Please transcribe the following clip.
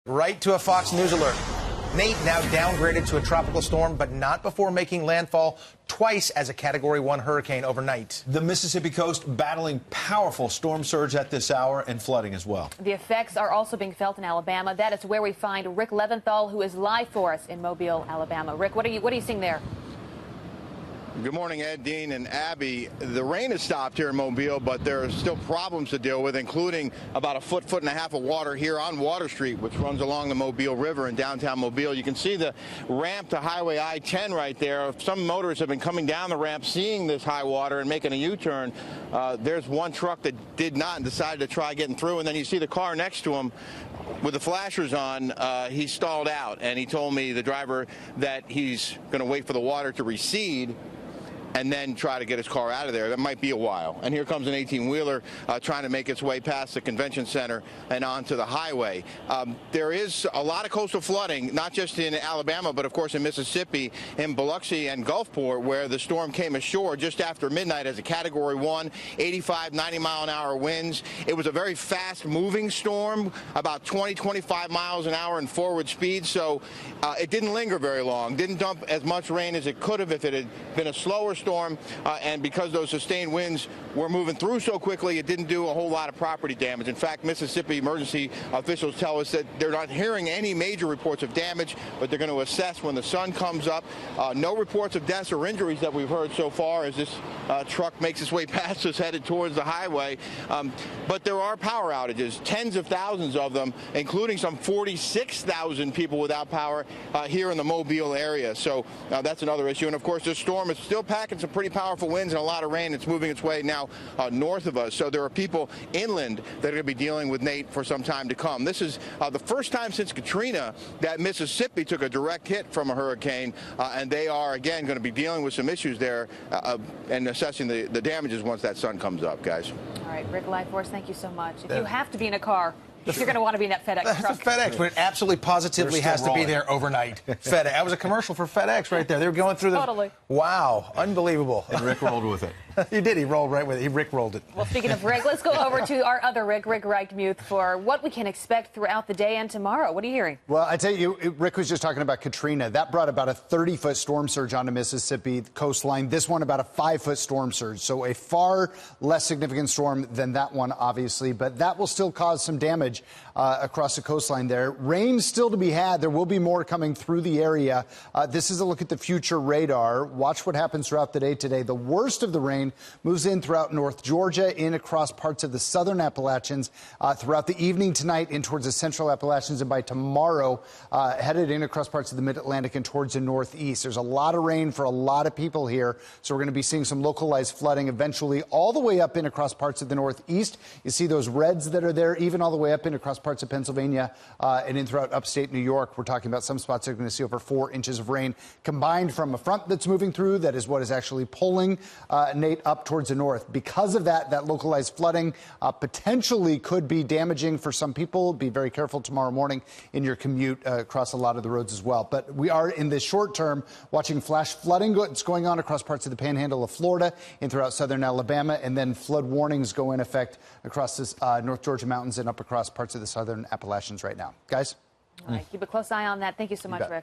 Right to a Fox News alert. Nate now downgraded to a tropical storm, but not before making landfall twice as a Category 1 hurricane overnight. The Mississippi coast battling powerful storm surge at this hour and flooding as well. The effects are also being felt in Alabama. That is where we find Rick Leventhal, who is live for us in Mobile, Alabama. Rick, what are you seeing there? Good morning, Ed, Dean, and Abby. The rain has stopped here in Mobile, but there are still problems to deal with, including about a foot and a half of water here on Water Street, which runs along the Mobile River in downtown Mobile. You can see the ramp to Highway I-10 right there. Some motorists have been coming down the ramp, seeing this high water and making a U-turn. There's one truck that did not and decided to try getting through, and then you see the car next to him with the flashers on. He stalled out, and he told me, the driver, that he's going to wait for the water to recede and then try to get his car out of there. That might be a while. And here comes an 18-wheeler trying to make its way past the convention center and onto the highway. There is a lot of coastal flooding, not just in Alabama, but of course in Mississippi, in Biloxi and Gulfport, where the storm came ashore just after midnight as a Category 1, 85, 90-mile-an-hour winds. It was a very fast-moving storm, about 20, 25 miles an hour in forward speed, so it didn't linger very long. Didn't dump as much rain as it could have if it had been a slower storm, and because those sustained winds were moving through so quickly, it didn't do a whole lot of property damage. In fact, Mississippi emergency officials tell us that they're not hearing any major reports of damage, but they're going to assess when the sun comes up. No reports of deaths or injuries that we've heard so far as this truck makes its way past us headed towards the highway. But there are power outages, tens of thousands of them, including some 46,000 people without power here in the Mobile area. So that's another issue. And of course, this storm is still packing some pretty powerful winds and a lot of rain. It's moving its way now north of us. So there are people inland that are going to be dealing with Nate for some time to come. This is the first time since Katrina that Mississippi took a direct hit from a hurricane, and they are, again, going to be dealing with some issues there and assessing the damages once that sun comes up, guys. All right, Rick Lifeforce, thank you so much. If you have to be in a car, you're going to want to be in that FedEx truck. FedEx, but it absolutely positively has to be there overnight. FedEx. That was a commercial for FedEx right there. They were going through the... Totally. Wow. Unbelievable. And Rick rolled with it. He did. He rolled right with it. He Rick rolled it. Well, speaking of Rick, let's go over to our other Rick Reichmuth, for what we can expect throughout the day and tomorrow. What are you hearing? Well, I tell you, Rick was just talking about Katrina. That brought about a 30-foot storm surge onto Mississippi coastline. This one about a 5-foot storm surge. So a far less significant storm than that one, obviously. But that will still cause some damage across the coastline there. Rain still to be had. There will be more coming through the area. This is a look at the future radar. Watch what happens throughout the day today. The worst of the rain moves in throughout North Georgia, in across parts of the southern Appalachians, throughout the evening tonight in towards the central Appalachians, and by tomorrow headed in across parts of the mid-Atlantic and towards the northeast. There's a lot of rain for a lot of people here, so we're going to be seeing some localized flooding eventually all the way up in across parts of the northeast. You see those reds that are there, even all the way up in across parts of Pennsylvania and in throughout upstate New York. We're talking about some spots that are going to see over 4 inches of rain combined from a front that's moving through. That is what is actually pulling Nate up towards the north. Because of that, that localized flooding potentially could be damaging for some people. Be very careful tomorrow morning in your commute across a lot of the roads as well. But we are in the short term watching flash flooding that's going on across parts of the panhandle of Florida and throughout southern Alabama, and then flood warnings go in effect across this North Georgia mountains and up across parts of the southern Appalachians right now. Guys? All right, keep a close eye on that. Thank you so much, Rick.